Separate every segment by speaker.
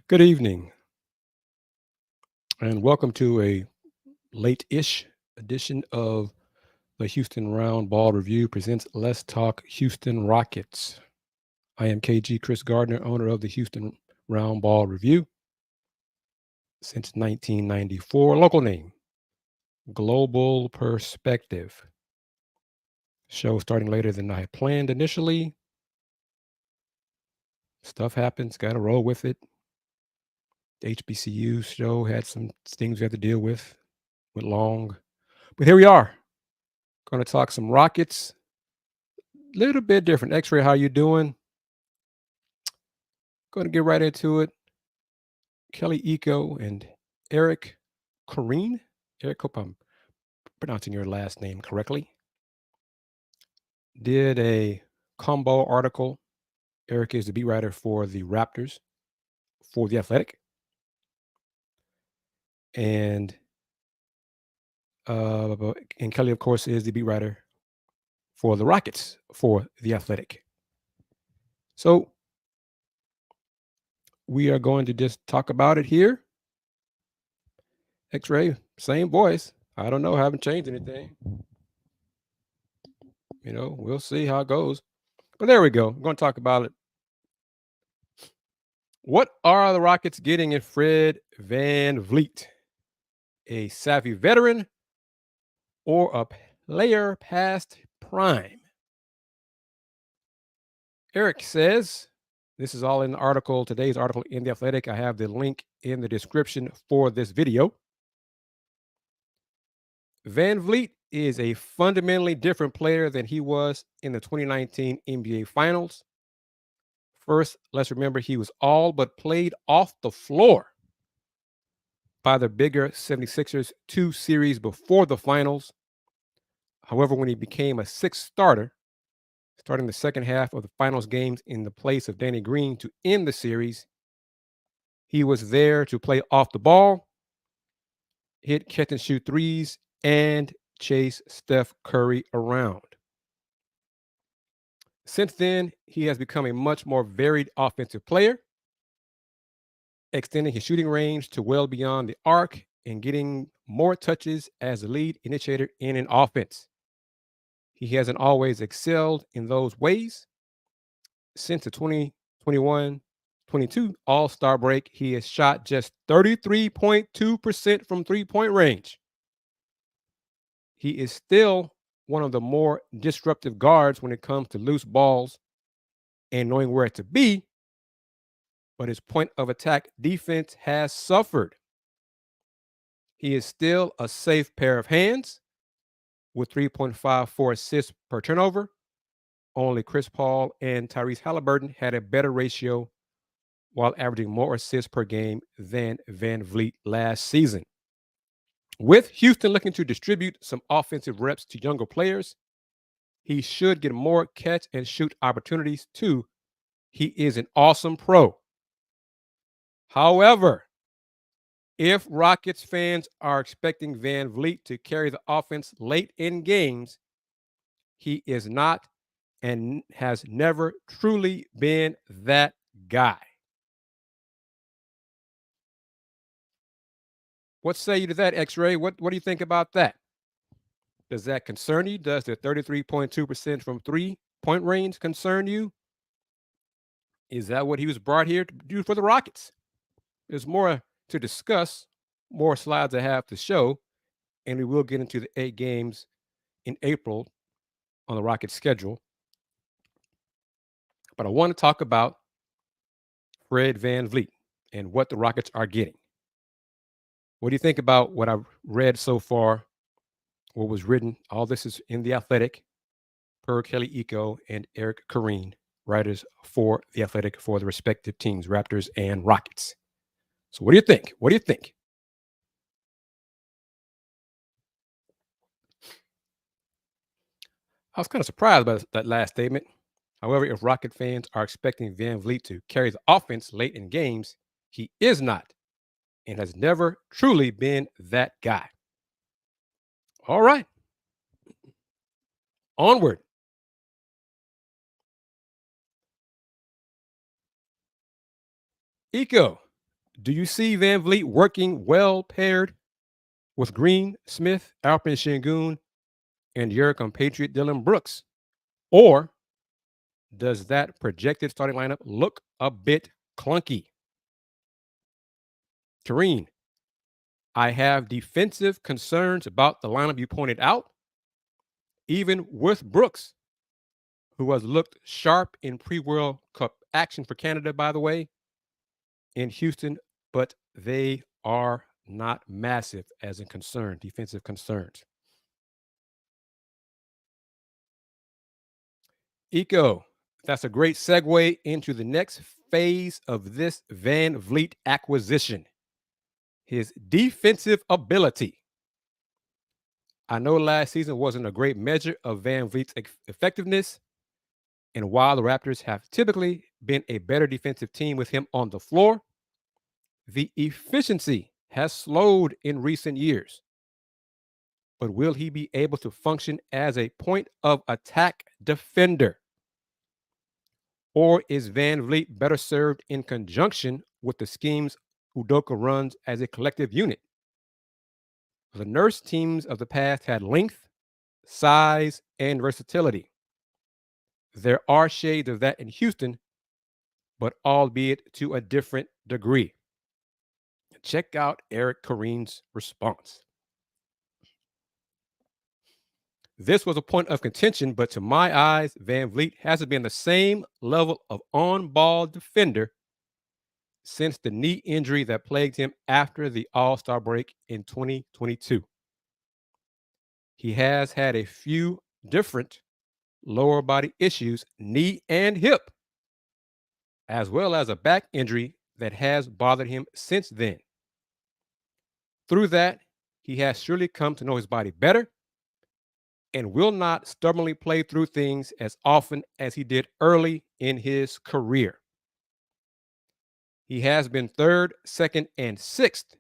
Speaker 1: Good evening, and welcome to a late-ish edition of the Houston Roundball Review presents Let's Talk Houston Rockets. I am KG Kris Gardner, owner of the Houston Roundball Review since 1994. Local name, Global Perspective. Show starting later than I had planned initially. Stuff happens, got to roll with it. The HBCU show had some things we had to deal with, went long. But here we are. Going to talk some Rockets. Little bit different. X-Ray, how you doing? Going to get right into it. Kelly Eco and Eric Corrine. Eric, hope I'm pronouncing your last name correctly. Did a combo article. Eric is the beat writer for the Raptors for The Athletic. And Kelly, of course, is the beat writer for the Rockets for The Athletic. So we are going to just talk about it here. X-Ray, same voice. I don't know, haven't changed anything. We'll see how it goes. But there we go. I'm going to talk about it. What are the Rockets getting in Fred VanVleet? A savvy veteran or a player past prime? Eric says, this is all in the article, today's article in The Athletic. I have the link in the description for this video. VanVleet is a fundamentally different player than he was in the 2019 NBA Finals. First, let's remember he was all but played off the floor by the bigger 76ers 2 series before the finals. However, when he became a sixth starter, starting the second half of the finals games in the place of Danny Green to end the series, he was there to play off the ball, hit catch and shoot threes, and chase Steph Curry around. Since then, he has become a much more varied offensive player, extending his shooting range to well beyond the arc and getting more touches as the lead initiator in an offense. He hasn't always excelled in those ways. Since the 2021-22 All-Star break, he has shot just 33.2% from three-point range. He is still one of the more disruptive guards when it comes to loose balls and knowing where to be, but his point of attack defense has suffered. He is still a safe pair of hands with 3.54 assists per turnover. Only Chris Paul and Tyrese Halliburton had a better ratio while averaging more assists per game than VanVleet last season. With Houston looking to distribute some offensive reps to younger players, he should get more catch and shoot opportunities too. He is an awesome pro. However, if Rockets fans are expecting VanVleet to carry the offense late in games, he is not and has never truly been that guy. What say you to that, X-Ray? What do you think about that? Does that concern you? Does the 33.2% from three-point range concern you? Is that what he was brought here to do for the Rockets? There's more to discuss, more slides I have to show, and we will get into the 8 games in April on the Rockets schedule. But I want to talk about Fred VanVleet and what the Rockets are getting. What do you think about what I've read so far, what was written? All this is in The Athletic, per Kelly Eco and Eric Corrine, writers for The Athletic for the respective teams, Raptors and Rockets. So what do you think? What do you think? I was kind of surprised by that last statement. However, if Rocket fans are expecting VanVleet to carry the offense late in games, he is not and has never truly been that guy. All right. Onward. Eco, Do you see VanVleet working well paired with Green, Smith, Alpin Şengün, and your compatriot Dylan Brooks? Or does that projected starting lineup look a bit clunky? Kareen, I have defensive concerns about the lineup you pointed out, even with Brooks, who has looked sharp in pre-World Cup action for Canada, by the way, in Houston, but they are not massive as in concern, defensive concerns. Eco, that's a great segue into the next phase of this VanVleet acquisition, his defensive ability. I know last season wasn't a great measure of VanVleet's effectiveness, and while the Raptors have typically been a better defensive team with him on the floor, the efficiency has slowed in recent years. But will he be able to function as a point of attack defender? Or is VanVleet better served in conjunction with the schemes Udoka runs as a collective unit? The Nurse teams of the past had length, size, and versatility. There are shades of that in Houston, but albeit to a different degree. Check out Eric Kareen's response. This was a point of contention, but to my eyes, VanVleet hasn't been the same level of on-ball defender since the knee injury that plagued him after the All-Star break in 2022. He has had a few different lower body issues, knee and hip, as well as a back injury that has bothered him since then. Through that, he has surely come to know his body better and will not stubbornly play through things as often as he did early in his career. He has been third, second, and sixth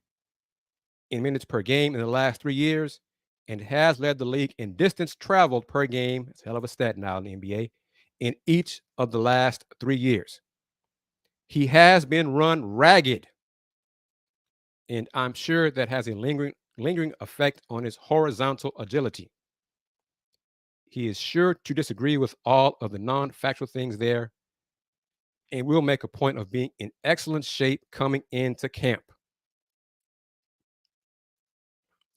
Speaker 1: in minutes per game in the last 3 years and has led the league in distance traveled per game. It's a hell of a stat now in the NBA in each of the last 3 years. He has been run ragged, and I'm sure that has a lingering effect on his horizontal agility. He is sure to disagree with all of the non-factual things there and will make a point of being in excellent shape coming into camp.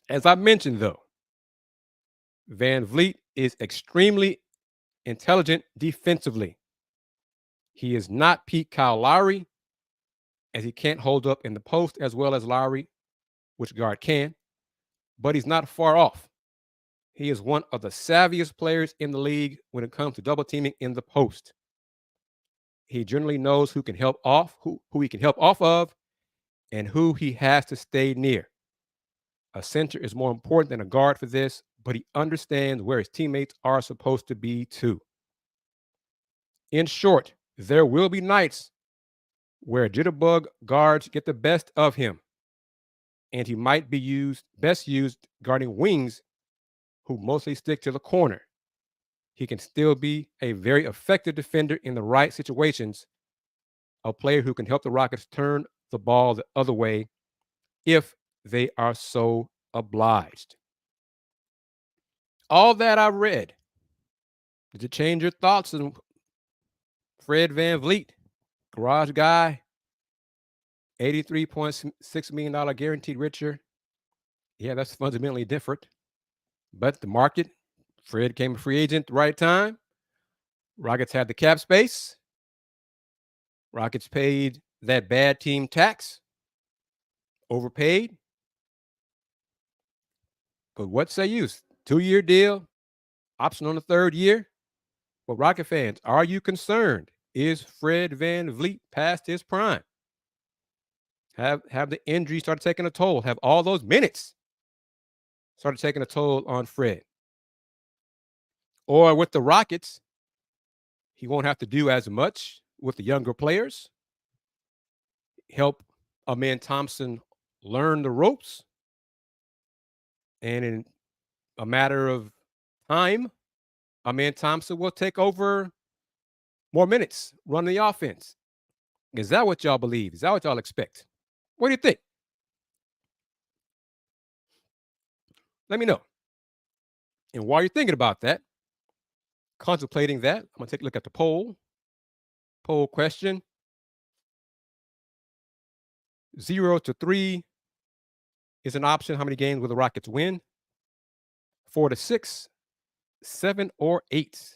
Speaker 1: As I mentioned, though, VanVleet is extremely intelligent defensively. He is not peak Kyle Lowry, as he can't hold up in the post as well as Lowry, which guard can, but he's not far off. He is one of the savviest players in the league when it comes to double teaming in the post. He generally knows who can help off, who he can help off of, and who he has to stay near. A center is more important than a guard for this, but he understands where his teammates are supposed to be too. In short, there will be nights where jitterbug guards get the best of him, and he might be best used guarding wings who mostly stick to the corner. He can still be a very effective defender in the right situations, a player who can help the Rockets turn the ball the other way if they are so obliged. All that I read, did it change your thoughts on Fred VanVleet, garage guy, $83.6 million guaranteed richer? Yeah, that's fundamentally different. But the market, Fred came a free agent at the right time. Rockets had the cap space. Rockets paid that bad team tax, overpaid. But what say you? 2-year deal, option on the 3rd year. Well, Rocket fans, are you concerned? Is Fred VanVleet past his prime? Have the injuries started taking a toll? Have all those minutes started taking a toll on Fred? Or with the Rockets, he won't have to do as much with the younger players. Help Amen Thompson learn the ropes. And in a matter of time, Amen Thompson will take over more minutes running the offense. Is that what y'all believe? Is that what y'all expect? What do you think? Let me know. And while you're thinking about that, contemplating that, I'm going to take a look at the poll. Poll question: 0 to 3 is an option. How many games will the Rockets win? 4 to 6, 7 or 8.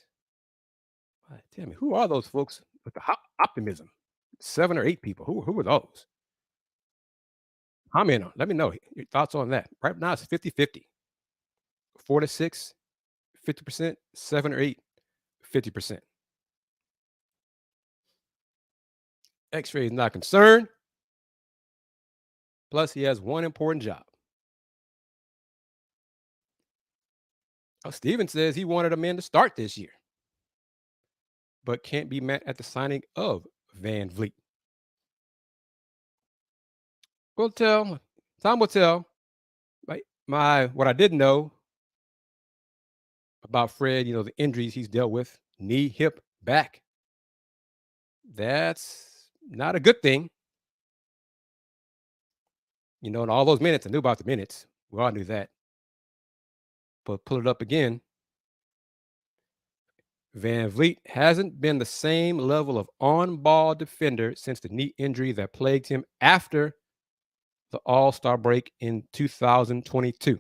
Speaker 1: Tell me, who are those folks with the optimism? 7 or 8 people. Who are those? Comment on. Let me know your thoughts on that. Right now it's 50-50. 4 to 6, 50%, 7 or 8, 50%. X-ray is not concerned. Plus, he has one important job. Oh, Steven says he wanted him in to start this year, but can't be met at the signing of VanVleet. We'll tell. Time will tell. What I didn't know about Fred, the injuries he's dealt with, knee, hip, back. That's not a good thing. In all those minutes, I knew about the minutes. We all knew that. But pull it up again. VanVleet hasn't been the same level of on-ball defender since the knee injury that plagued him after the All-Star break in 2022.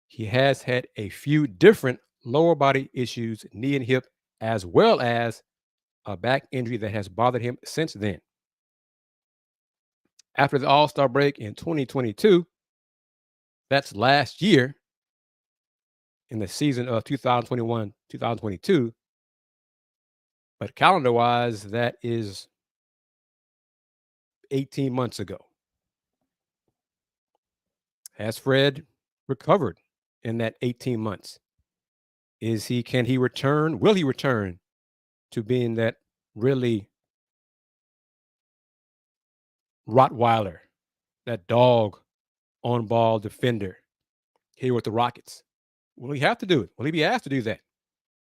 Speaker 1: He has had a few different lower body issues, knee and hip, as well as a back injury that has bothered him since then. After the All-Star break in 2022, that's last year, in the season of 2021-2022, but calendar-wise, that is 18 months ago. Has Fred recovered in that 18 months? Can he return? Will he return to being that really Rottweiler, that dog on-ball defender here with the Rockets? Will he have to do it? Will he be asked to do that?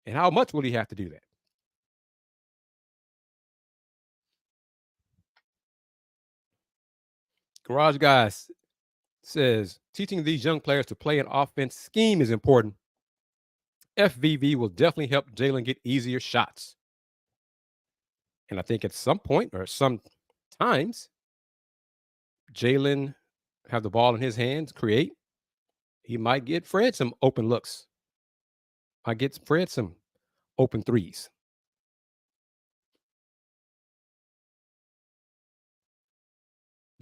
Speaker 1: And how much will he have to do that? Garage Guys says, teaching these young players to play an offense scheme is important. FVV will definitely help Jalen get easier shots. And I think at some point or sometimes, Jalen have the ball in his hands, create. He might get Fred some open looks. Might get Fred some open threes.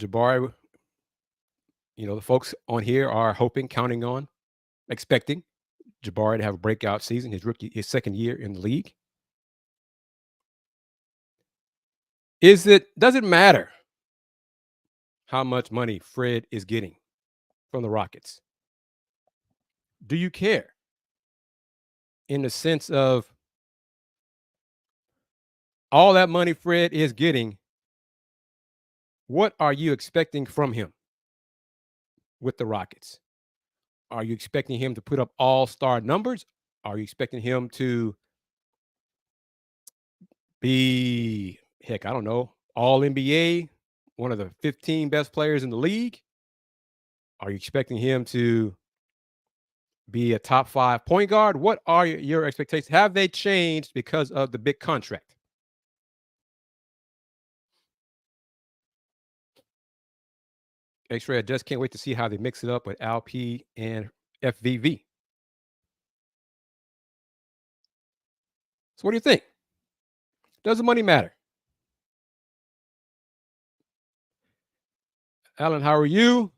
Speaker 1: Jabari, the folks on here are hoping, counting on, expecting Jabari to have a breakout season, his second year in the league. Does it matter how much money Fred is getting from the Rockets? Do you care? In the sense of all that money Fred is getting, what are you expecting from him with the Rockets? Are you expecting him to put up all-star numbers? Are you expecting him to be, heck, I don't know, all NBA, one of the 15 best players in the league? Are you expecting him to be a top 5 point guard? What are your expectations? Have they changed because of the big contract? X-Ray, I just can't wait to see how they mix it up with LP and FVV. So what do you think? Does the money matter? Alan, how are you?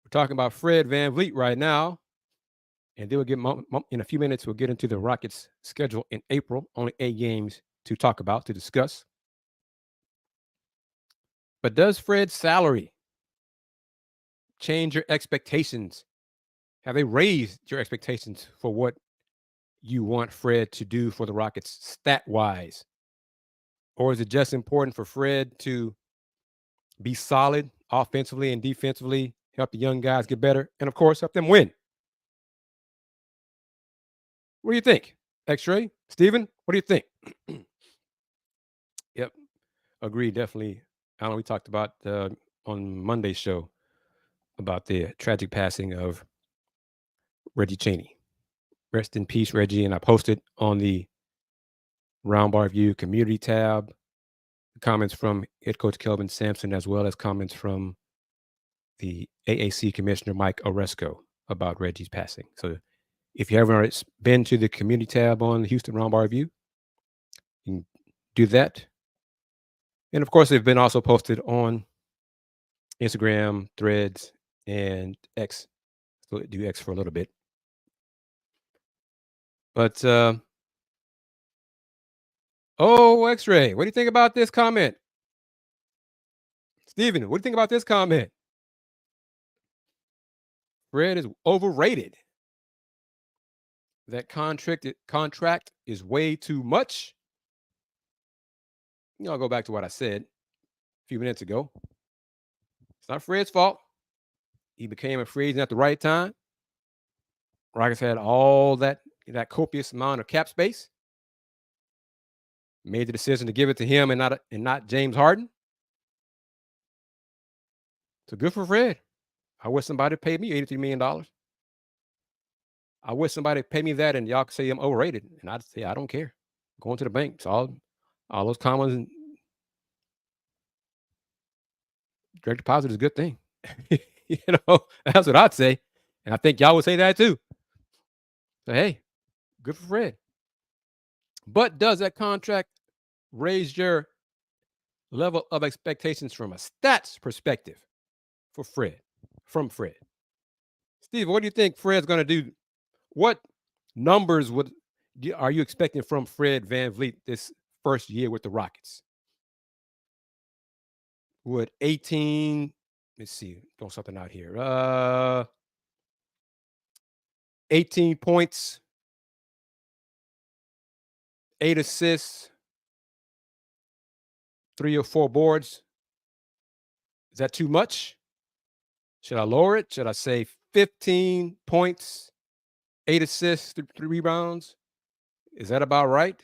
Speaker 1: We're talking about Fred VanVleet right now. And then we'll get in a few minutes, we'll get into the Rockets' schedule in April. Only 8 games to talk about, to discuss. But does Fred's salary change your expectations? Have they raised your expectations for what you want Fred to do for the Rockets stat-wise? Or is it just important for Fred to be solid offensively and defensively, help the young guys get better, and of course, help them win? What do you think? X-Ray? Steven, what do you think? Yep. Agree, definitely I know we talked about on Monday's show about the tragic passing of Reggie Chaney. Rest in peace, Reggie. And I posted on the Roundball Review community tab comments from head coach Kelvin Sampson, as well as comments from the AAC commissioner, Mike Oresco, about Reggie's passing. So if you haven't been to the community tab on the Houston Roundball Review, you can do that. And of course, they've been also posted on Instagram, Threads, and X. So do X for a little bit. But X-Ray, what do you think about this comment? Steven, what do you think about this comment? Fred is overrated. That contract is way too much. I'll go back to what I said a few minutes ago. It's not Fred's fault. He became a free agent at the right time. Rockets had all that copious amount of cap space. Made the decision to give it to him and not James Harden. So good for Fred. I wish somebody paid me $83 million. I wish somebody paid me that and y'all could say I'm overrated. And I'd say, I don't care. Going to the bank. It's all those commas and direct deposit is a good thing. That's what I'd say. And I think y'all would say that too. So, hey, good for Fred. But does that contract raise your level of expectations from a stats perspective from Fred? Steve, what do you think Fred's going to do? What numbers are you expecting from Fred VanVleet this first year with the Rockets? Would 18, let's see, throw something out here. 18 points, 8 assists, 3 or 4 boards. Is that too much? Should I lower it? Should I say 15 points, 8 assists, 3 rebounds? Is that about right?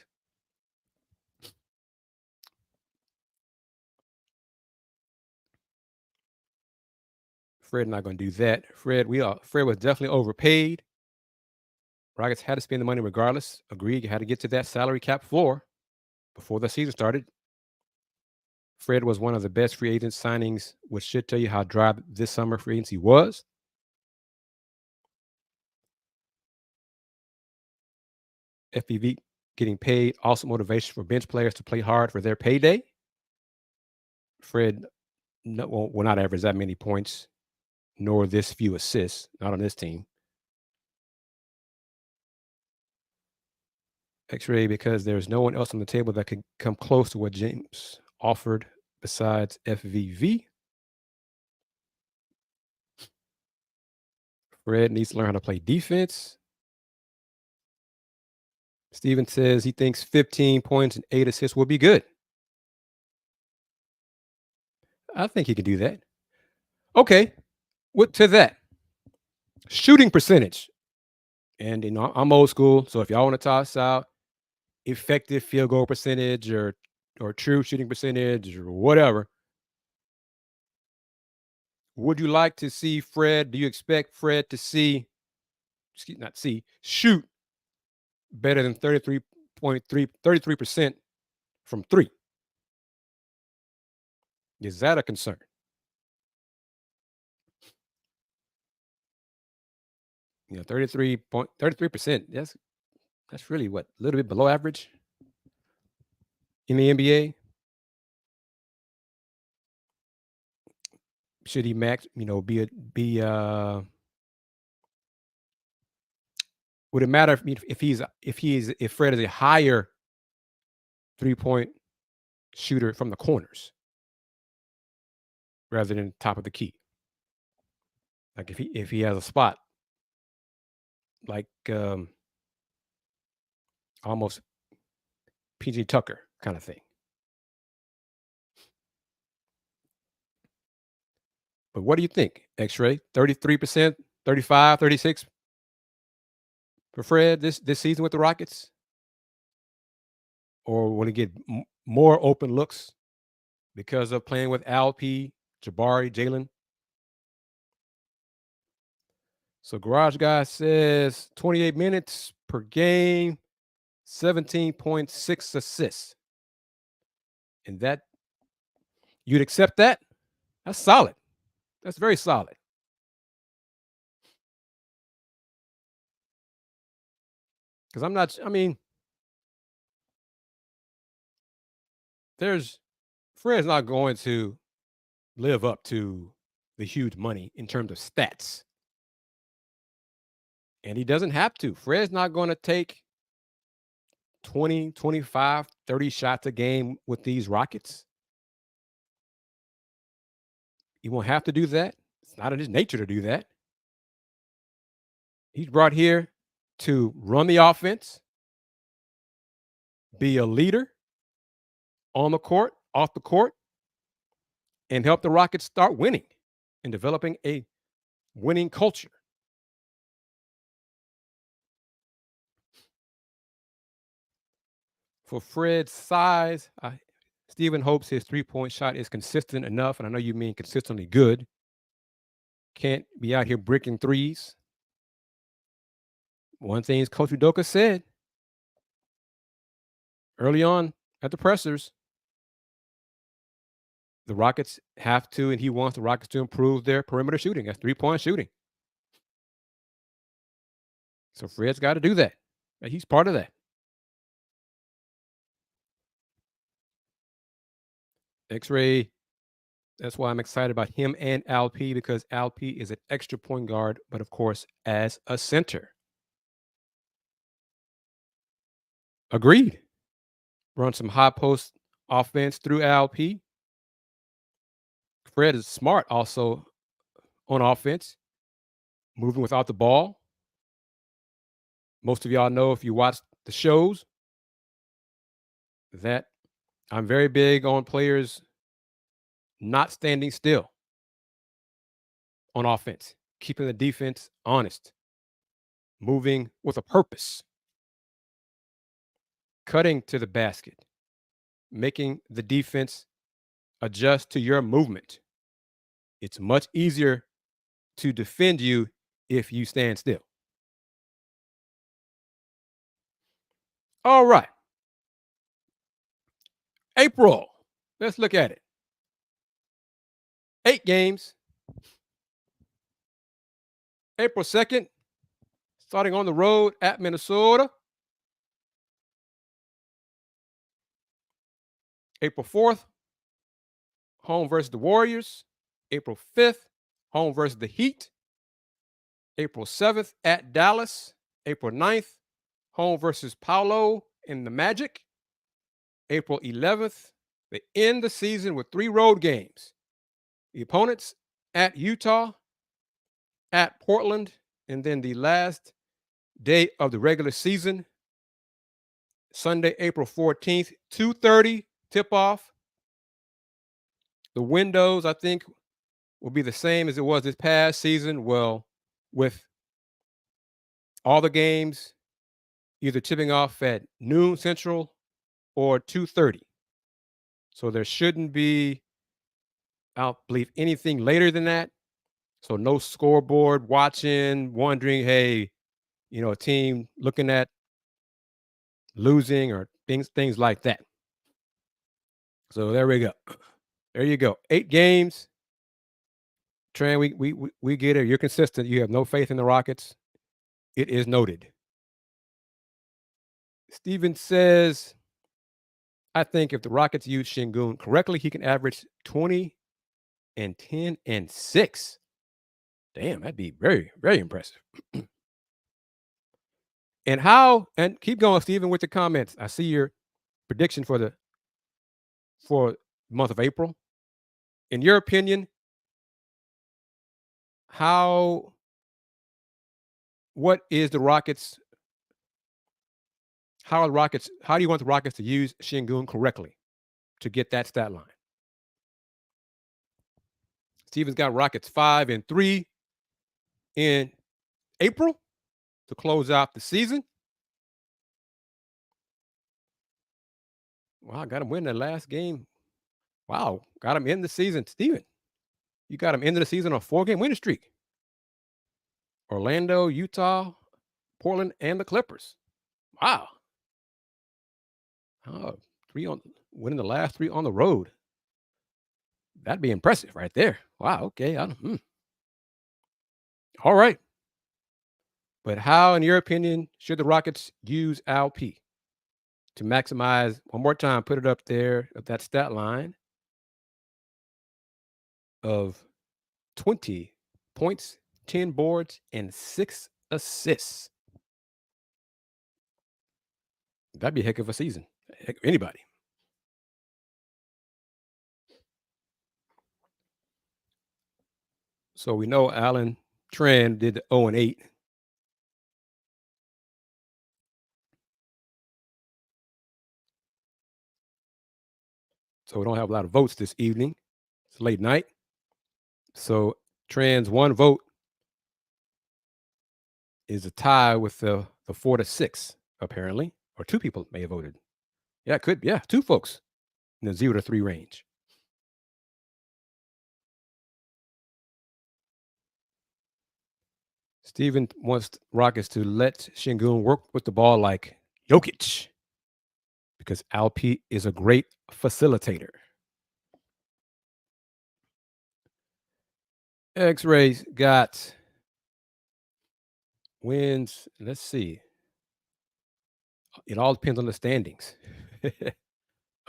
Speaker 1: Fred not going to do that. Fred was definitely overpaid. Rockets had to spend the money regardless. Agreed, you had to get to that salary cap floor before the season started. Fred was one of the best free agent signings, which should tell you how dry this summer free agency was. FVV getting paid, also motivation for bench players to play hard for their payday. Fred will not average that many points, nor this few assists, not on this team. X-Ray, because there's no one else on the table that could come close to what James offered besides FVV. Fred needs to learn how to play defense. Steven says he thinks 15 points and 8 assists will be good. I think he can do that. Okay, to that. Shooting percentage. And I'm old school, so if y'all want to toss out effective field goal percentage or true shooting percentage or whatever, would you like to see Fred? Do you expect Fred to shoot better than 33% from 3? Is that a concern? You know, 33%. That's really what, a little bit below average in the NBA. Should he max? Would it matter if Fred is a higher 3-point shooter from the corners rather than top of the key? Like if he has a spot like almost PG Tucker kind of thing. But what do you think, X-Ray? 33%, 35, 36 for Fred this season with the Rockets? Or will he get more open looks because of playing with Alp, Jabari, Jalen. So Garage Guy says 28 minutes per game, 17.6 assists. And that, you'd accept that? That's solid. That's very solid. Because Fred's not going to live up to the huge money in terms of stats. And he doesn't have to. Fred's not going to take 20, 25, 30 shots a game with these Rockets. He won't have to do that. It's not in his nature to do that. He's brought here to run the offense, be a leader on the court, off the court, and help the Rockets start winning and developing a winning culture. For Fred's size, Steven hopes his three-point shot is consistent enough, and I know you mean consistently good. Can't be out here bricking threes. One thing Coach Udoka said early on at the pressers, the Rockets have to, and he wants the Rockets to improve their perimeter shooting. That's three-point shooting. So Fred's got to do that. He's part of that. X-Ray, that's why I'm excited about him and Alp, because Alp is an extra point guard, but of course, as a center. Agreed. Run some high post offense through Alp. Fred is smart also on offense, moving without the ball. Most of y'all know, if you watch the shows, that I'm very big on players not standing still on offense, keeping the defense honest, moving with a purpose, cutting to the basket, making the defense adjust to your movement. It's much easier to defend you if you stand still. All right. April. Let's look at it. 8 games. April 2nd, starting on the road at Minnesota. April 4th, home versus the Warriors. April 5th, home versus the Heat. April 7th at Dallas. April 9th, home versus Paolo and the Magic. April 11th, they end the season with 3 road games. The opponents at Utah, at Portland, and then the last day of the regular season, Sunday, April 14th, 2:30 tip-off. The windows, I think, will be the same as it was this past season. Well, with all the games either tipping off at noon Central or 2:30. So there shouldn't be, I don't believe, anything later than that. So no scoreboard watching, wondering, hey, a team looking at losing or things like that. So there we go. There you go. 8 games. Tran, we get it. You're consistent. You have no faith in the Rockets. It is noted. Steven says, I think if the Rockets use Şengün correctly, he can average 20 and 10 and 6. Damn, that'd be very, very impressive. And keep going, Steven, with the comments. I see your prediction for the month of April. In your opinion, how do you want the Rockets to use Şengün correctly to get that stat line? Steven's got Rockets 5-3 in April to close out the season. Well, I got him win that last game. Wow, got him in the season. Steven, you got him into the season on a 4-game winning streak. Orlando, Utah, Portland, and the Clippers. Wow. Oh, winning the last 3 on the road. That'd be impressive right there. Wow, okay. All right. But how, in your opinion, should the Rockets use LP to maximize, one more time, put it up there, of that stat line of 20 points, 10 boards, and 6 assists? That'd be a heck of a season. Heck, anybody. So we know Alan Tran did the 0-8. So we don't have a lot of votes this evening. It's late night. So Tran's 1 vote is a tie with the 4-6, apparently. Or 2 people may have voted. Yeah, it could. Yeah, 2 folks in the 0 to 3 range. Steven wants Rockets to let Şengün work with the ball like Jokic, because Alp is a great facilitator. X-Rays got wins. Let's see. It all depends on the standings.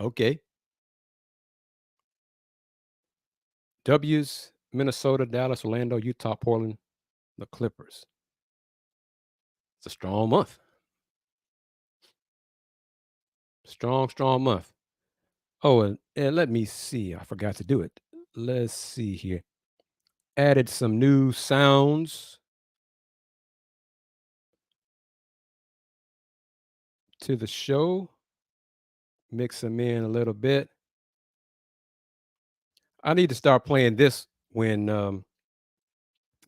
Speaker 1: Okay. W's, Minnesota, Dallas, Orlando, Utah, Portland, the Clippers. It's a strong month. Strong month. Oh, and let me see. I forgot to do it. Let's see here. Added some new sounds to the show. Mix them in a little bit. I need to start playing this when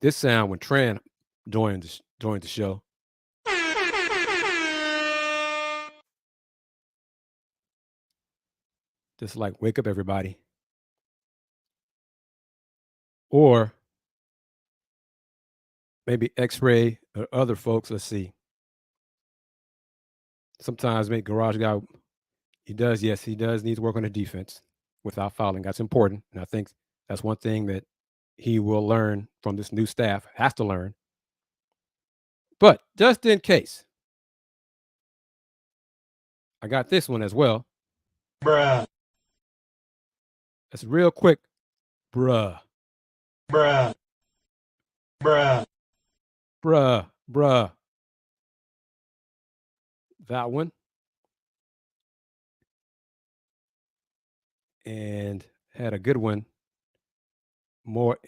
Speaker 1: this sound when Tran joins the show. Just like wake up everybody. Or maybe X-Ray or other folks. Let's see. Sometimes make Garage Guy. He does need to work on the defense without fouling. That's important. And I think that's one thing that he will learn from this new staff, has to learn. But just in case, I got this one as well.
Speaker 2: Bruh.
Speaker 1: That's real quick. Bruh.
Speaker 2: Bruh. Bruh.
Speaker 1: Bruh. That one. And had a good one. More,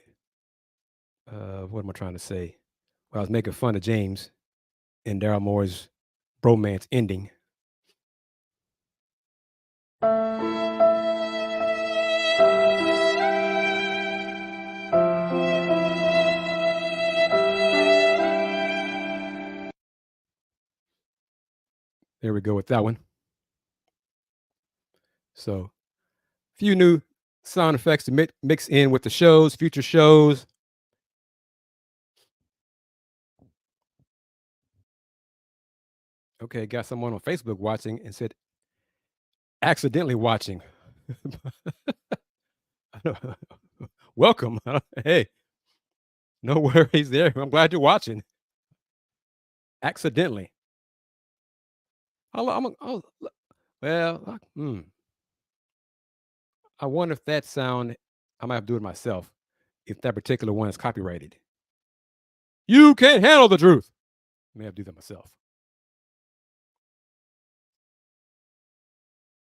Speaker 1: what am I trying to say? Well, I was making fun of James and Daryl Moore's bromance ending. There we go with that one. So, a few new sound effects to mix in with the shows, future shows. Okay, got someone on Facebook watching and said, accidentally watching. Welcome. Hey, no worries there. I'm glad you're watching. Accidentally. I wonder if that sound, I might have to do it myself, if that particular one is copyrighted. You can't handle the truth. I may have to do that myself.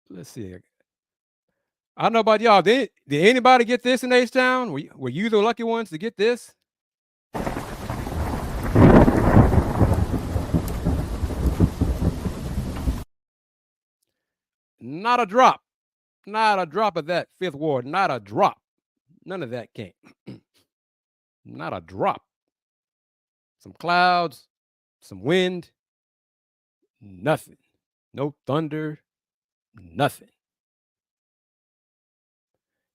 Speaker 1: Let's see. I don't know about y'all. Did anybody get this in H-Town? Were you the lucky ones to get this? Not a drop. Not a drop of that Fifth Ward. Not a drop. None of that came. Not a drop. Some clouds, some wind, nothing. No thunder, nothing.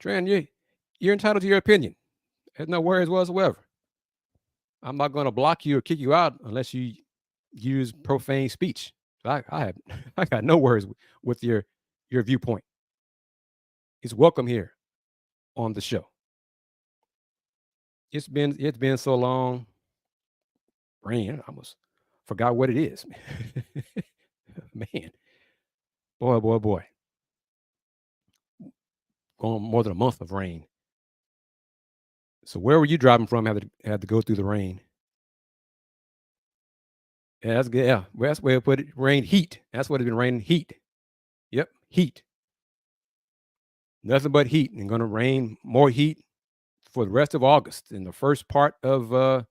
Speaker 1: Tran, you're entitled to your opinion. There's no worries whatsoever. I'm not going to block you or kick you out unless you use profane speech. I have I got no worries with your viewpoint. It's welcome here on the show. It's been so long. Brain, I almost forgot what it is. Man, boy. Going more than a month of rain. So where were you driving from? Had to go through the rain. Yeah, that's good. Yeah, well, that's the way to put it. Rain heat. That's what it's been raining. Heat. Yep, heat. Nothing but heat, and going to rain more heat for the rest of August and the first part of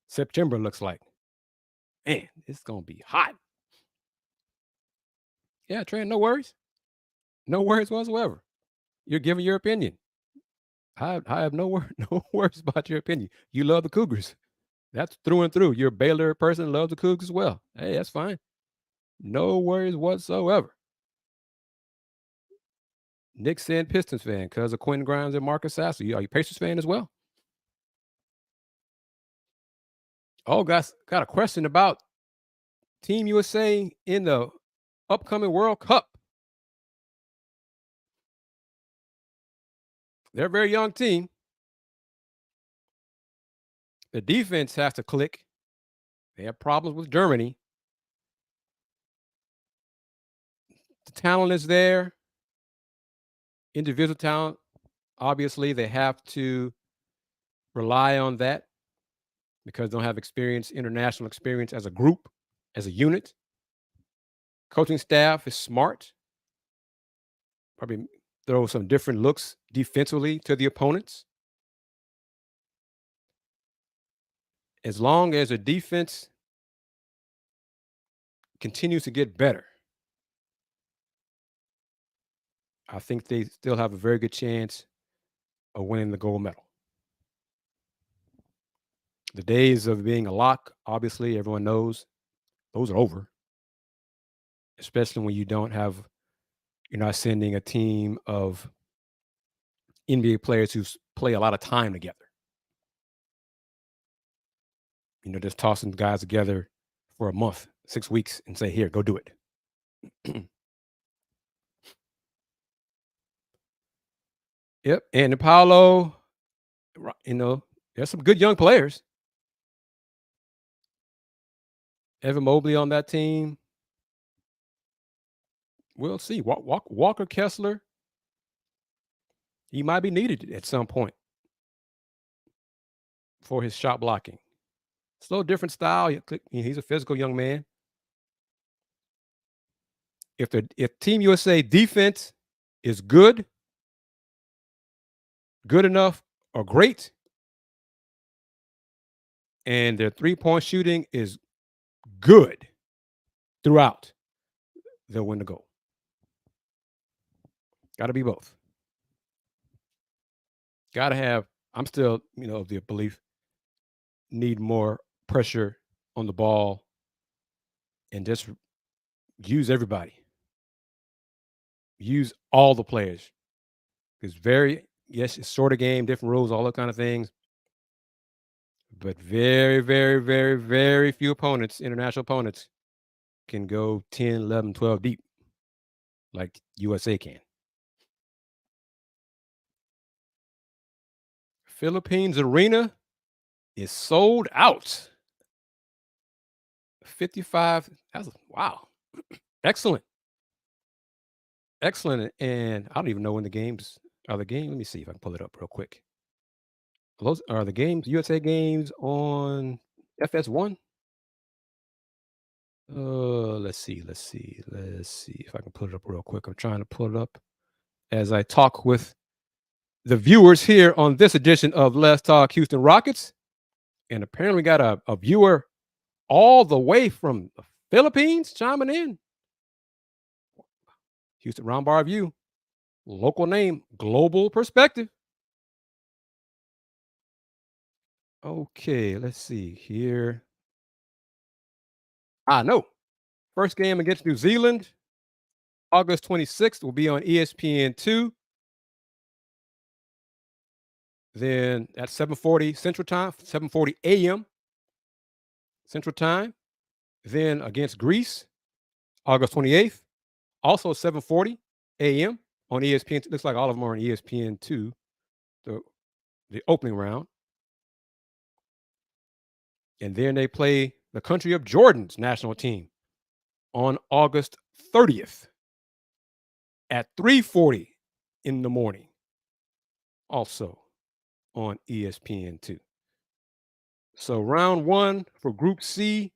Speaker 1: September. Looks like. Man, it's gonna be hot. Yeah, Trent. No worries. No worries whatsoever. You're giving your opinion. I have no worries about your opinion. You love the Cougars. That's through and through. You're a Baylor person, loves the Cougars as well. Hey, that's fine. No worries whatsoever. Nick said Pistons fan because of Quentin Grimes and Marcus Sasser. Are you Pacers fan as well? Oh, guys, got a question about Team USA in the upcoming World Cup. They're a very young team. The defense has to click. They have problems with Germany. The talent is there. Individual talent, obviously, they have to rely on that because they don't have international experience as a group, as a unit. Coaching staff is smart. Probably throw some different looks defensively to the opponents. As long as the defense continues to get better, I think they still have a very good chance of winning the gold medal. The days of being a lock, obviously, everyone knows those are over, especially when you're not sending a team of NBA players who play a lot of time together. Just tossing guys together for a month, 6 weeks, and say, here, go do it. Yep. And Paulo, there's some good young players. Evan Mobley on that team. We'll see. Walker Kessler, he might be needed at some point for his shot blocking. It's a little different style. He's a physical young man. If Team USA defense is good enough, or great, and their three-point shooting is good throughout, they'll win the gold. Got to be both. Got to have. I'm still, of the belief, need more pressure on the ball and just use everybody. Use all the players. It's it's sort of game, different rules, all that kind of things. But very, very, very, very few international opponents, can go 10, 11, 12 deep like USA can. Philippines arena is sold out. 55. Wow. Excellent. Excellent. And I don't even know when the games are. Let me see if I can pull it up real quick. Those are the games, USA games on FS1. Let's see if I can pull it up real quick. I'm trying to pull it up as I talk with the viewers here on this edition of Let's Talk Houston Rockets. And apparently got a viewer all the way from the Philippines chiming in. Houston Roundball View, local name, global perspective. Okay, let's see here. No. First game against New Zealand, August 26th, will be on ESPN2. Then at 7:40 Central Time, 7:40 a.m. Central Time. Then against Greece, August 28th, also 7:40 a.m. on ESPN. Looks like all of them are on ESPN2, the opening round. And then they play the country of Jordan's national team on August 30th at 3:40 in the morning, also on ESPN2. So round one for Group C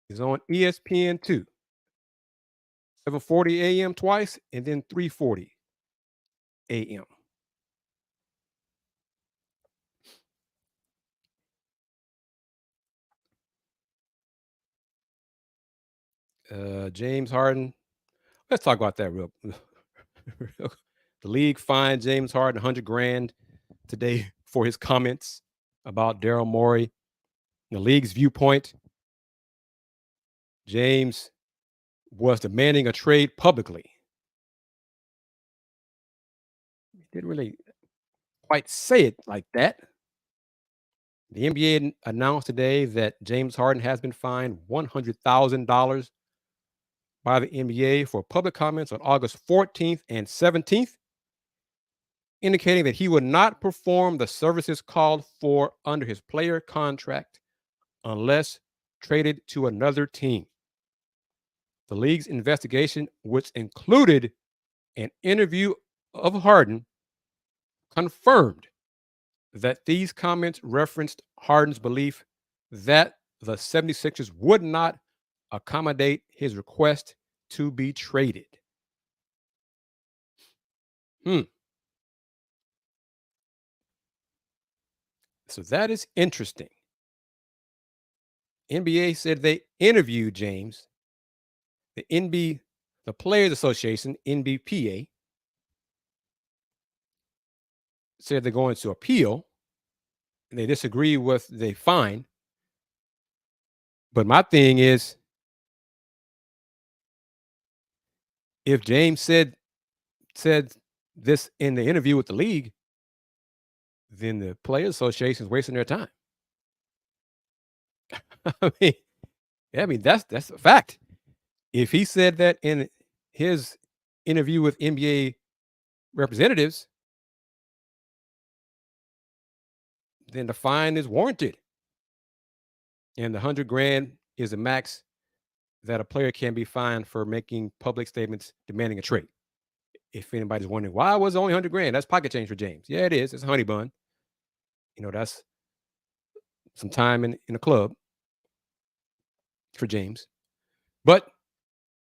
Speaker 1: is on ESPN2, 7:40 a.m. twice, and then 3:40 a.m. James Harden. Let's talk about that real. The league fined James Harden $100,000 today for his comments about Daryl Morey. In the league's viewpoint, James was demanding a trade publicly. He didn't really quite say it like that. The NBA announced today that James Harden has been fined $100,000 by the NBA for public comments on August 14th and 17th, indicating that he would not perform the services called for under his player contract unless traded to another team. The league's investigation, which included an interview of Harden, confirmed that these comments referenced Harden's belief that the 76ers would not accommodate his request to be traded. So that is interesting. NBA said they interviewed James. The Players Association, NBPA, said they're going to appeal and they disagree with the fine. But my thing is, if James said this in the interview with the league, then the Players Association is wasting their time. I mean that's a fact. If he said that in his interview with NBA representatives, then the fine is warranted, and the $100,000 is the max that a player can be fined for making public statements demanding a trade. If anybody's wondering why was it only $100,000, that's pocket change for James. Yeah, it is. It's a honey bun. That's some time in a club for James. But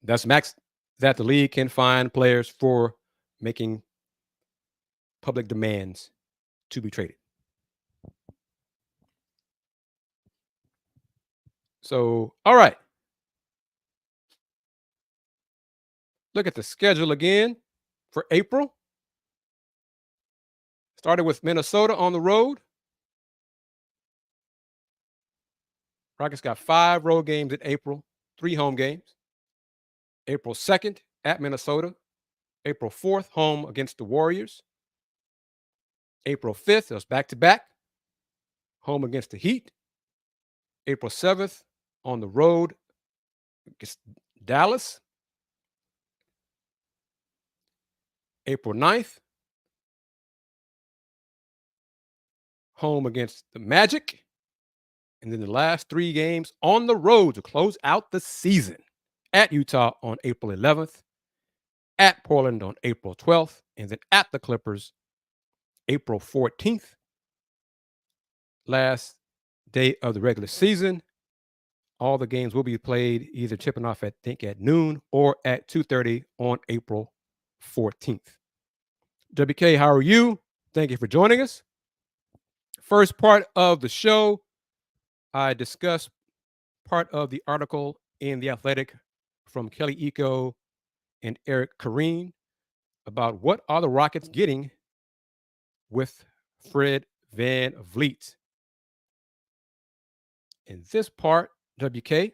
Speaker 1: that's max that the league can fine players for making public demands to be traded. So, all right. Look at the schedule again for April. Started with Minnesota on the road. Rockets got 5 road games in April, 3 home games. April 2nd at Minnesota. April 4th, home against the Warriors. April 5th, it was back-to-back, home against the Heat. April 7th, on the road against Dallas. April 9th, home against the Magic. And then the last 3 games on the road to close out the season. At Utah on April 11th, at Portland on April 12th, and then at the Clippers, April 14th. Last day of the regular season. All the games will be played either tipping off at noon or at 2:30 on April 14th. WK, how are you? Thank you for joining us. First part of the show, I discussed part of the article in The Athletic from Kelly Eco and Eric Kareen about what are the Rockets getting with Fred VanVleet. In this part, WK,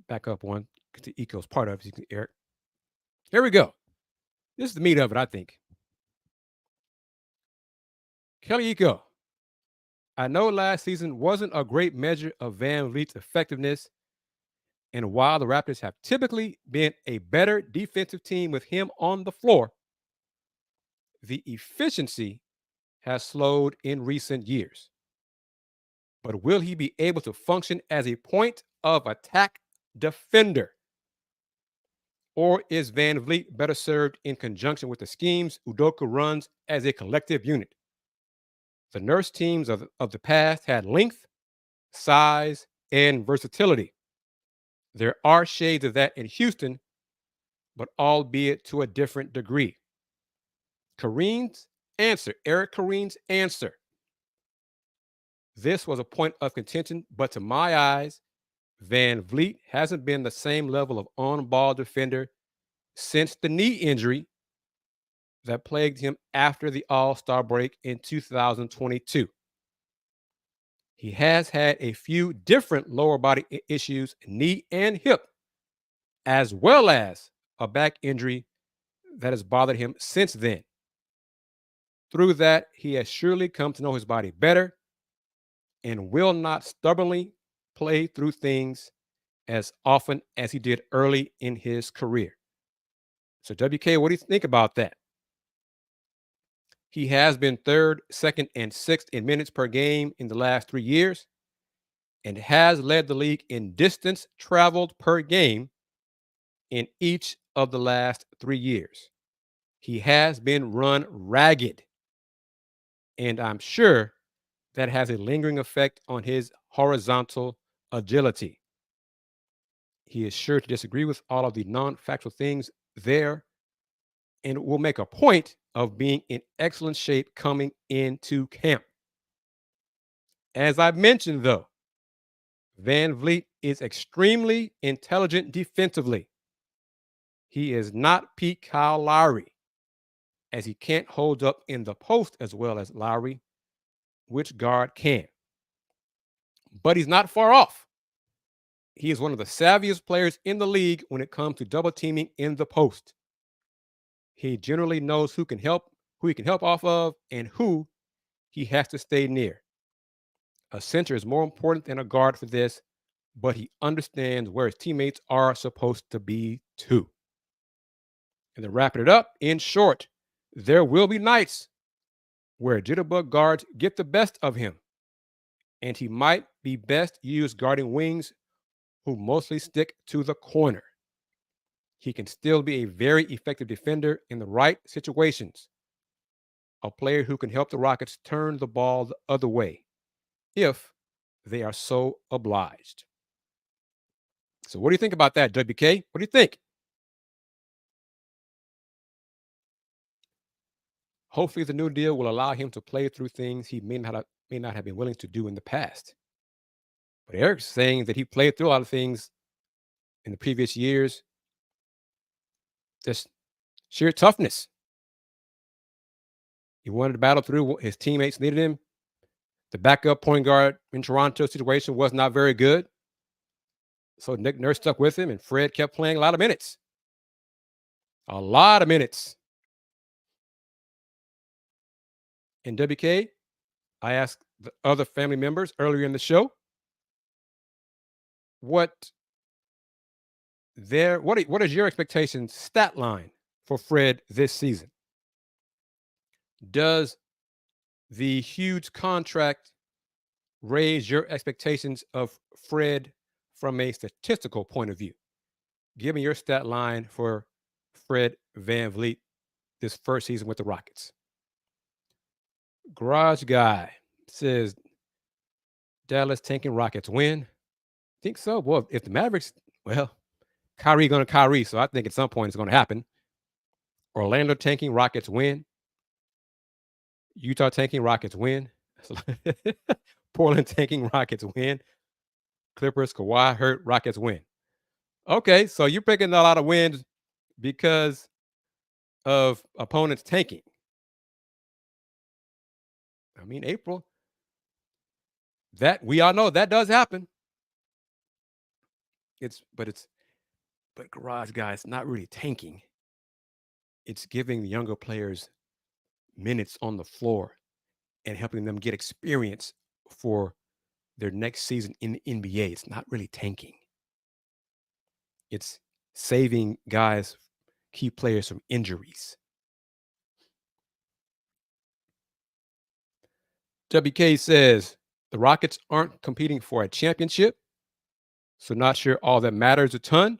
Speaker 1: back up one, because the Eco's part of it, Eric. Here we go. This is the meat of it, I think. Kelly Eco. I know last season wasn't a great measure of VanVleet's effectiveness, and while the Raptors have typically been a better defensive team with him on the floor, the efficiency has slowed in recent years. But will he be able to function as a point of attack defender? Or is VanVleet better served in conjunction with the schemes Udoka runs as a collective unit? The Nurse teams of the past had length, size, and versatility. There are shades of that in Houston, but albeit to a different degree. Eric Kareem's answer. This was a point of contention, but to my eyes, VanVleet hasn't been the same level of on-ball defender since the knee injury that plagued him after the All-Star break in 2022. He has had a few different lower body issues, knee and hip, as well as a back injury that has bothered him since then. Through that, he has surely come to know his body better and will not stubbornly play through things as often as he did early in his career. So, WK, what do you think about that? He has been third, second, and sixth in minutes per game in the last 3 years and has led the league in distance traveled per game in each of the last 3 years. He has been run ragged, and I'm sure that has a lingering effect on his horizontal agility. He is sure to disagree with all of the non-factual things there and will make a point of being in excellent shape coming into camp. As I mentioned, though, VanVleet is extremely intelligent defensively. He is not peak Kyle Lowry, as he can't hold up in the post as well as Lowry, which guard can. But he's not far off. He is one of the savviest players in the league when it comes to double teaming in the post. He generally knows who he can help off of, and who he has to stay near. A center is more important than a guard for this, but he understands where his teammates are supposed to be too. And then wrapping it up, in short, there will be nights where jitterbug guards get the best of him, and he might be best used guarding wings who mostly stick to the corner. He can still be a very effective defender in the right situations. A player who can help the Rockets turn the ball the other way if they are so obliged. So what do you think about that, WK? What do you think? Hopefully the new deal will allow him to play through things he may not have been willing to do in the past. But Eric's saying that he played through a lot of things in the previous years. Just sheer toughness. He wanted to battle through. His teammates needed him. The backup point guard in Toronto situation was not very good. So Nick Nurse stuck with him, and Fred kept playing a lot of minutes. A lot of minutes. And WK, I asked the other family members earlier in the show what is your expectation stat line for Fred this season? Does the huge contract raise your expectations of Fred from a statistical point of view? Give me your stat line for Fred VanVleet this first season with the Rockets. Garage Guy says Dallas tanking, Rockets win. Think so? Well, if the Mavericks, well, Kyrie going to Kyrie, so I think at some point it's going to happen. Orlando tanking, Rockets win. Utah tanking, Rockets win. Portland tanking, Rockets win. Clippers, Kawhi hurt, Rockets win. Okay, so you're picking a lot of wins because of opponents tanking. I mean, April, that we all know that does happen. But Garage Guys, not really tanking. It's giving the younger players minutes on the floor and helping them get experience for their next season in the NBA. It's not really tanking. It's saving guys, key players from injuries. WK says the Rockets aren't competing for a championship, so not sure all that matters a ton.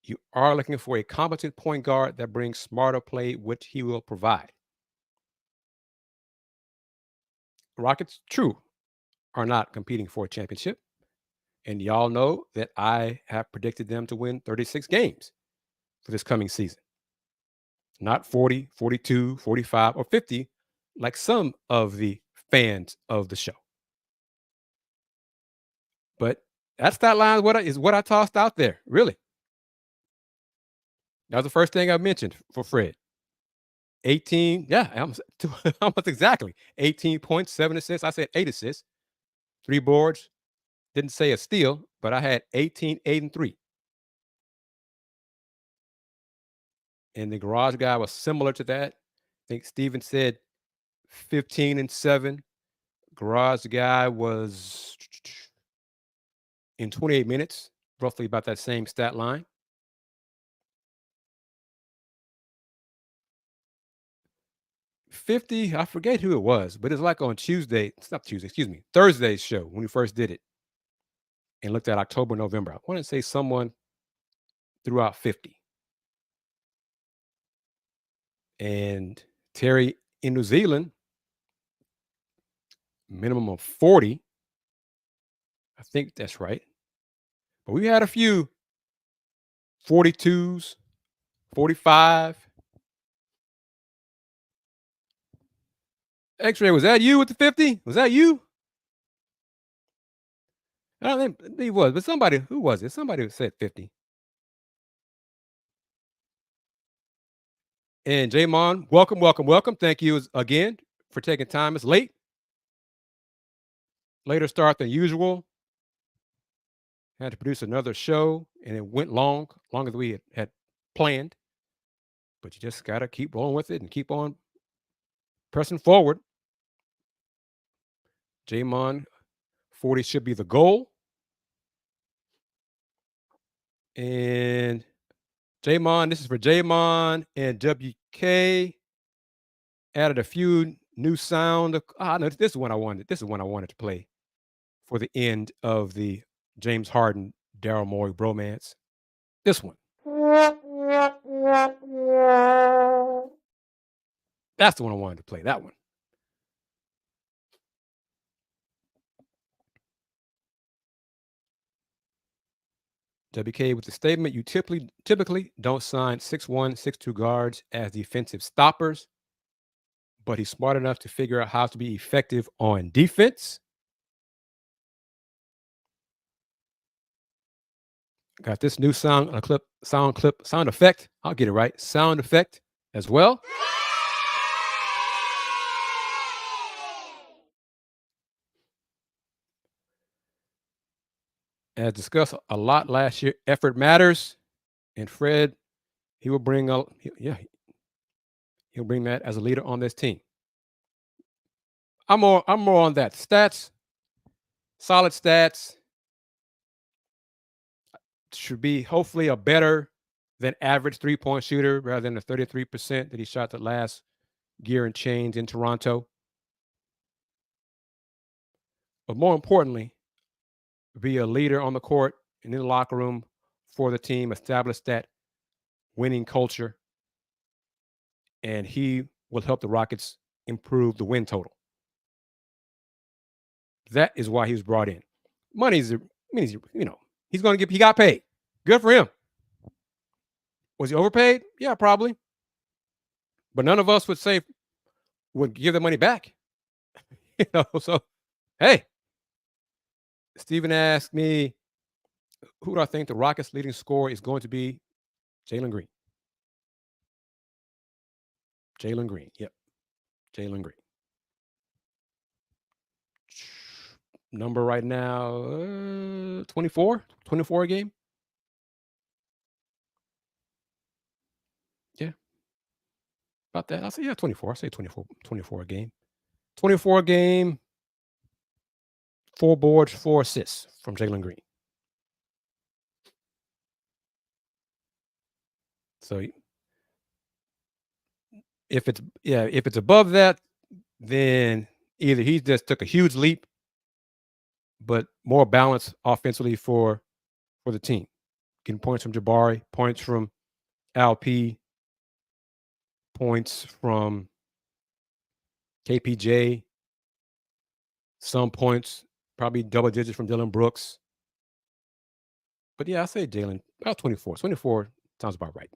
Speaker 1: You are looking for a competent point guard that brings smarter play, which he will provide. Rockets, true, are not competing for a championship. And y'all know that I have predicted them to win 36 games for this coming season. Not 40, 42, 45, or 50, like some of the fans of the show. But that stat line is what I tossed out there, really. That was the first thing I mentioned for Fred. 18, yeah, almost exactly. 18 points, 7 assists. I said 8 assists, 3 boards. Didn't say a steal, but I had 18, 8, and 3. And the garage guy was similar to that. I think Steven said 15 and 7. Garage guy was in 28 minutes, roughly about that same stat line. $50, I forget who it was, but it's like on Tuesday, it's not Tuesday, excuse me, Thursday's show when we first did it and looked at October, November. I want to say someone threw out 50. And Terry in New Zealand, minimum of 40. I think that's right. But we had a few 42s, 45. X-Ray, was that you with the 50? Was that you? I don't think he was, but somebody, who was it? Somebody said 50. And Jamon, welcome, welcome, welcome. Thank you again for taking time. It's late. Later start than usual. Had to produce another show, and it went longer than we had planned. But you just got to keep rolling with it and keep on pressing forward. Jamon, 40 should be the goal. And Jamon, this is for Jamon and WK. Added a few new sound. No, this is one I wanted. This is one I wanted to play for the end of the James Harden, Daryl Morey bromance. This one. That's the one I wanted to play. That one. WK with the statement, you typically don't sign 6'1", 6'2" guards as defensive stoppers, but he's smart enough to figure out how to be effective on defense. Got this new sound effect. I'll get it right. Sound effect as well. As discussed a lot last year, effort matters, and Fred, he will bring he'll bring that as a leader on this team. I'm more on that. Stats, solid stats, should be hopefully a better than average 3-point shooter rather than the 33% that he shot the last year and change in Toronto. But more importantly, be a leader on the court and in the locker room for the team, establish that winning culture, and he will help the Rockets improve the win total. That is why he was brought in. He's going to he got paid. Good for him. Was he overpaid? Yeah, probably. But none of us would give the money back. So, hey. Steven asked me, who do I think the Rockets' leading scorer is going to be? Jalen Green. Jalen Green. Yep. Jalen Green. Number right now, 24 a game. Yeah. About that. I'll say, 24. I'll say 24 a game. 24 game, 4 boards, 4 assists from Jalen Green. So if it's above that, then either he just took a huge leap, but more balance offensively for the team. Getting points from Jabari, points from LP, points from KPJ, some points, probably double digits from Dylan Brooks. But yeah, I say Jalen, about 24. 24 sounds about right.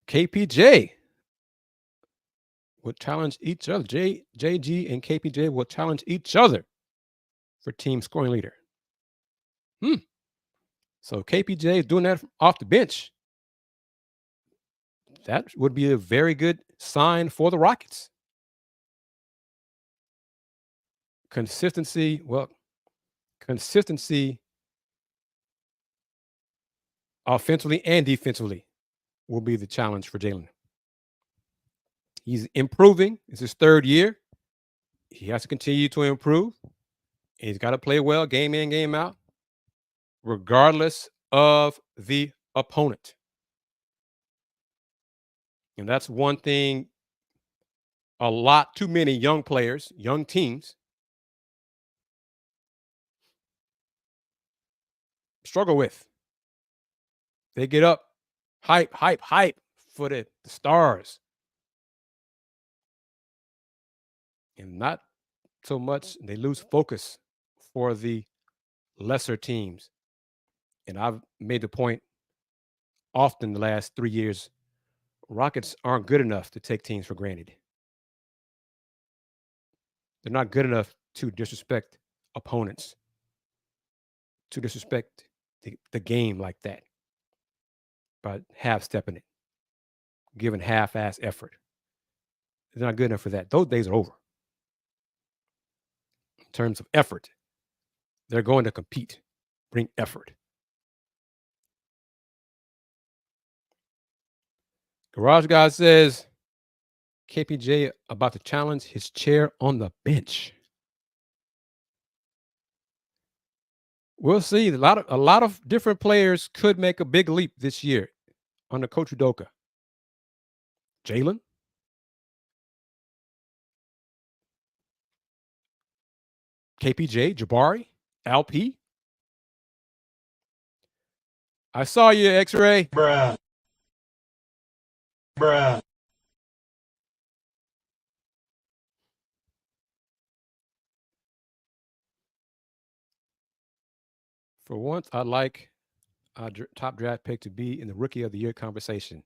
Speaker 1: KPJ would challenge each other. JG and KPJ will challenge each other for team scoring leader. So KPJ is doing that off the bench. That would be a very good sign for the Rockets. Consistency offensively and defensively will be the challenge for Jalen. He's improving. It's his 3rd year. He has to continue to improve. He's got to play well, game in, game out, regardless of the opponent. And that's one thing a lot too many young players, young teams struggle with. They get up, hype for the stars. And not so much, they lose focus for the lesser teams. And I've made the point often the last 3 years, Rockets aren't good enough to take teams for granted. They're not good enough to disrespect opponents, to disrespect the game like that by half-stepping it, giving half-ass effort. They're not good enough for that. Those days are over. In terms of effort, they're going to compete, bring effort. Garage Guy says KPJ about to challenge his chair on the bench. We'll see. A lot of different players could make a big leap this year under Coach Udoka. Jalen, KPJ, Jabari, LP. I saw you, X-Ray.
Speaker 2: Bruh.
Speaker 1: For once, I'd like our top draft pick to be in the Rookie of the Year conversation.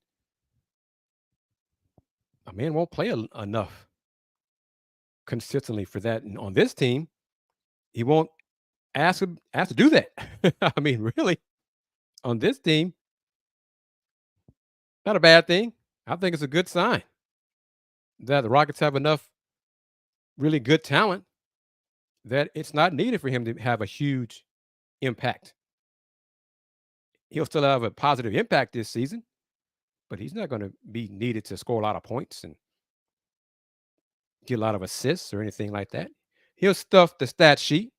Speaker 1: A man won't play enough consistently for that. And on this team, he won't ask to do that. I mean, really, on this team, not a bad thing. I think it's a good sign that the Rockets have enough really good talent that it's not needed for him to have a huge impact. He'll still have a positive impact this season, but he's not going to be needed to score a lot of points and get a lot of assists or anything like that. He'll stuff the stat sheet,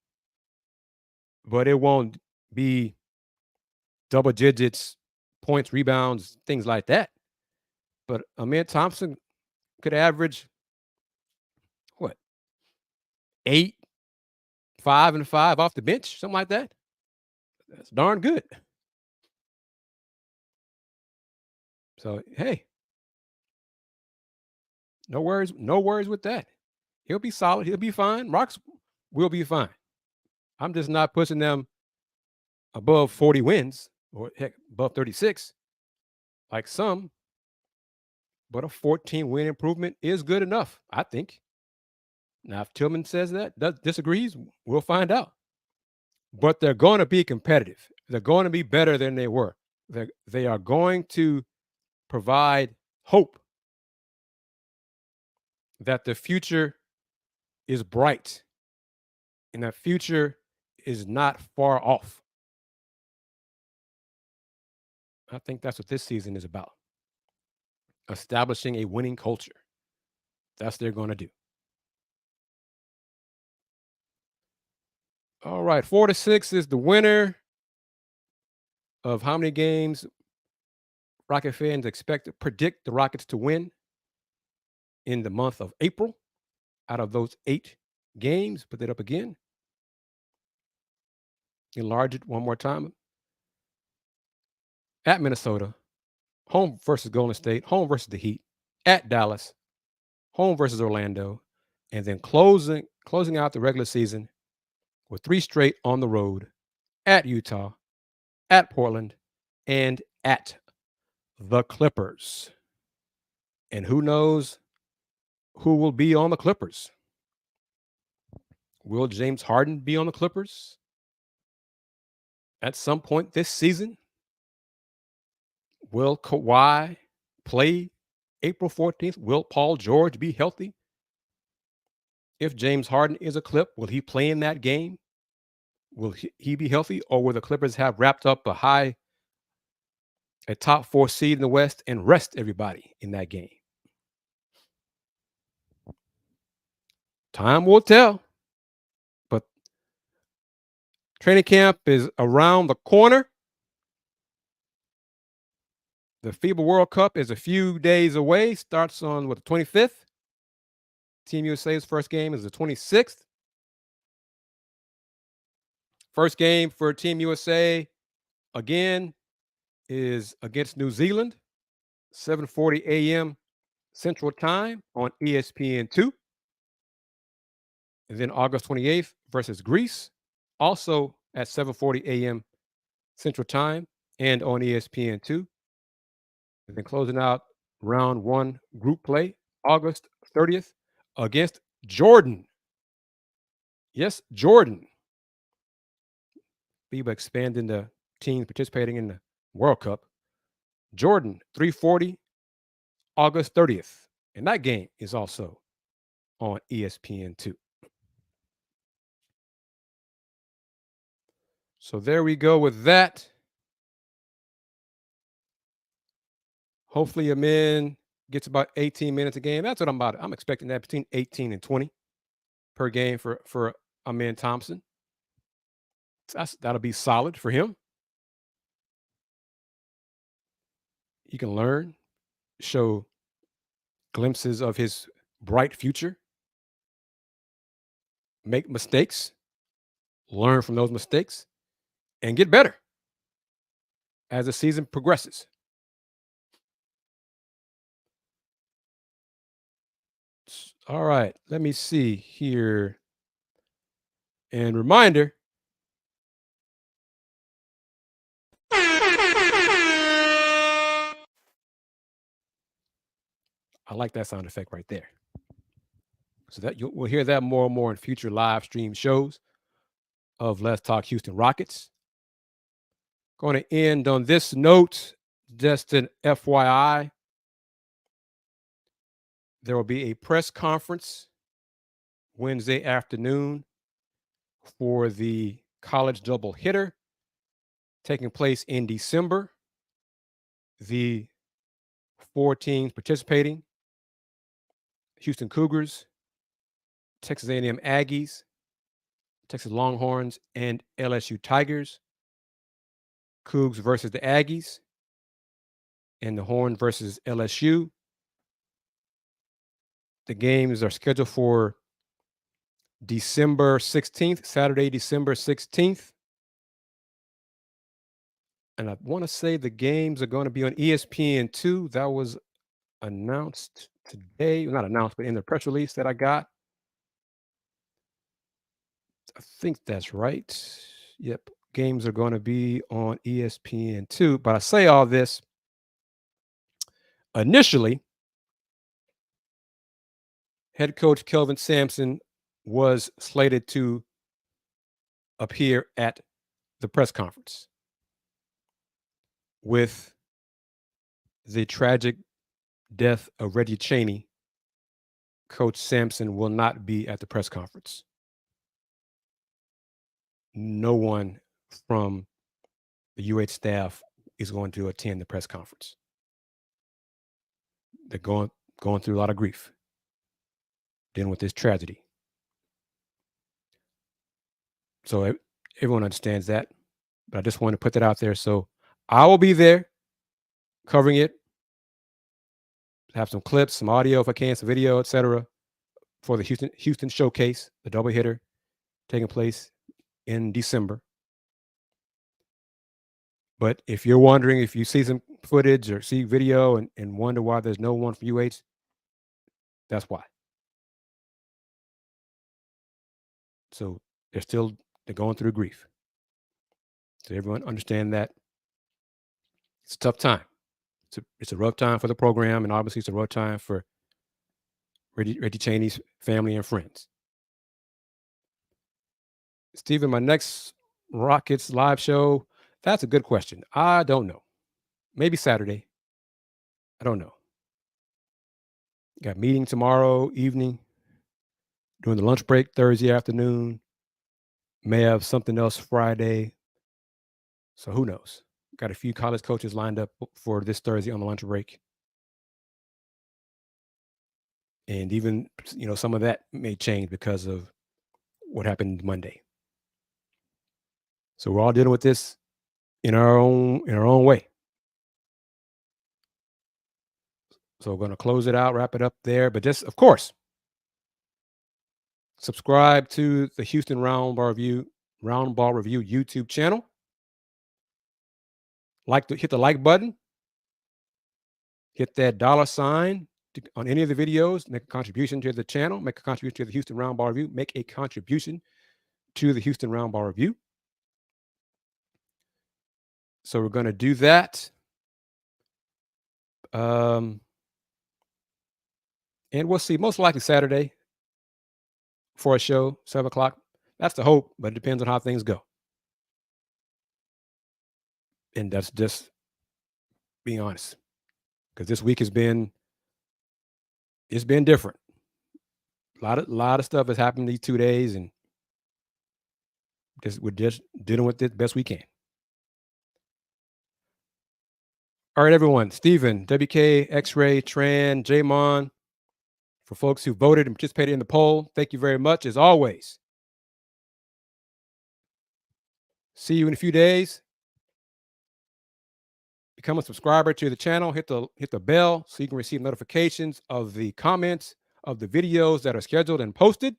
Speaker 1: but it won't be double digits, points, rebounds, things like that. But Amir Thompson could average 8, 5, and 5 off the bench, something like that. That's darn good. So hey, no worries with that. He'll be solid. He'll be fine. Rocks will be fine. I'm just not pushing them above 40 wins or heck, above 36 like some. But a 14-win improvement is good enough, I think. Now, if Tillman says that, disagrees, we'll find out. But they're going to be competitive. They're going to be better than they were. They are going to provide hope that the future is bright and that future is not far off. I think that's what this season is about. Establishing a winning culture. That's what they're going to do. All right, 4-6 is the winner of how many games Rocket fans predict the Rockets to win in the month of April. Out of those 8 games, put that up again. Enlarge it one more time. At Minnesota, home versus Golden State, home versus the Heat, at Dallas, home versus Orlando, and then closing out the regular season with 3 straight on the road at Utah, at Portland, and at the Clippers. And who knows who will be on the Clippers? Will James Harden be on the Clippers at some point this season? Will Kawhi play April 14th? Will Paul George be healthy? If James Harden is a Clip, will he play in that game? Will he be healthy? Or will the Clippers have wrapped up a top 4 seed in the West and rest everybody in that game? Time will tell. But training camp is around the corner. The FIBA World Cup is a few days away. Starts on the 25th. Team USA's first game is the 26th. First game for Team USA, again, is against New Zealand, 7:40 a.m. Central Time on ESPN2. And then August 28th versus Greece, also at 7:40 a.m. Central Time and on ESPN2. And then closing out round 1 group play, August 30th against Jordan. Yes, Jordan. FIBA expanding the teams participating in the World Cup. Jordan, 3:40, August 30th. And that game is also on ESPN2. So there we go with that. Hopefully Amin gets about 18 minutes a game. That's what I'm expecting that between 18 and 20 per game for Amin Thompson. That'll be solid for him. He can learn, show glimpses of his bright future, make mistakes, learn from those mistakes, and get better as the season progresses. All right, let me see here. And reminder, I like that sound effect right there. So that we'll hear that more and more in future live stream shows of Let's Talk Houston Rockets. Going to end on this note, just an FYI. There will be a press conference Wednesday afternoon for the college doubleheader taking place in December. The 4 teams participating: Houston Cougars, Texas A&M Aggies, Texas Longhorns, and LSU Tigers. Cougs versus the Aggies, and the Horns versus LSU. The games are scheduled for December 16th, Saturday, December 16th. And I want to say the games are going to be on ESPN2. That was announced today. Not announced, but in the press release that I got. I think that's right. Yep. Games are going to be on ESPN2. But I say all this initially. Head coach Kelvin Sampson was slated to appear at the press conference. With the tragic death of Reggie Chaney, Coach Sampson will not be at the press conference. No one from the UH staff is going to attend the press conference. They're going through a lot of grief, dealing with this tragedy. So everyone understands that, but I just want to put that out there. So I will be there covering it, have some clips, some audio if I can, some video, etc., for the Houston showcase, the double hitter taking place in December. But if you're wondering, if you see some footage or see video and wonder why there's no one for UH, that's why. So they're going through grief. So everyone understand that it's a tough time. It's a rough time for the program, and obviously it's a rough time for Reggie Chaney's family and friends. Stephen, my next Rockets live show, that's a good question. I don't know. Maybe Saturday. I don't know. Got a meeting tomorrow evening, during the lunch break Thursday afternoon. May have something else Friday. So who knows? Got a few college coaches lined up for this Thursday on the lunch break. And even, some of that may change because of what happened Monday. So we're all dealing with this in our own way. So we're going to close it out, wrap it up there. But just, of course, subscribe to the Houston Roundball Review YouTube channel. Hit the like button. Hit that $sign on any of the videos. Make a contribution to the channel. Make a contribution to the Houston Roundball Review. Make a contribution to the Houston Roundball Review. So we're going to do that. And we'll see, most likely Saturday for a show, 7 o'clock. That's the hope, but it depends on how things go. And that's just being honest, because this week it's been different. A lot of stuff has happened these 2 days, and we're just dealing with it the best we can. All right, everyone. Stephen, WK, X-Ray, Tran, Jamon, for folks who voted and participated in the poll, thank you very much, as always. See you in a few days. Become a subscriber to the channel. Hit the bell so you can receive notifications of the comments of the videos that are scheduled and posted.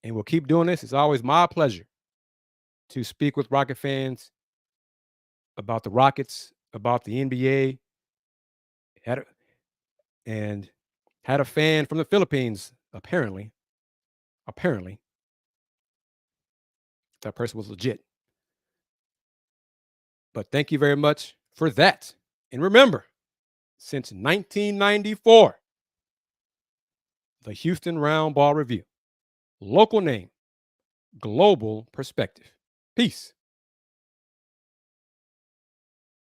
Speaker 1: And we'll keep doing this. It's always my pleasure to speak with Rocket fans about the Rockets, about the NBA. Had a fan from the Philippines, apparently. That person was legit. But thank you very much for that. And remember, since 1994, the Houston Roundball Review. Local name, global perspective. Peace.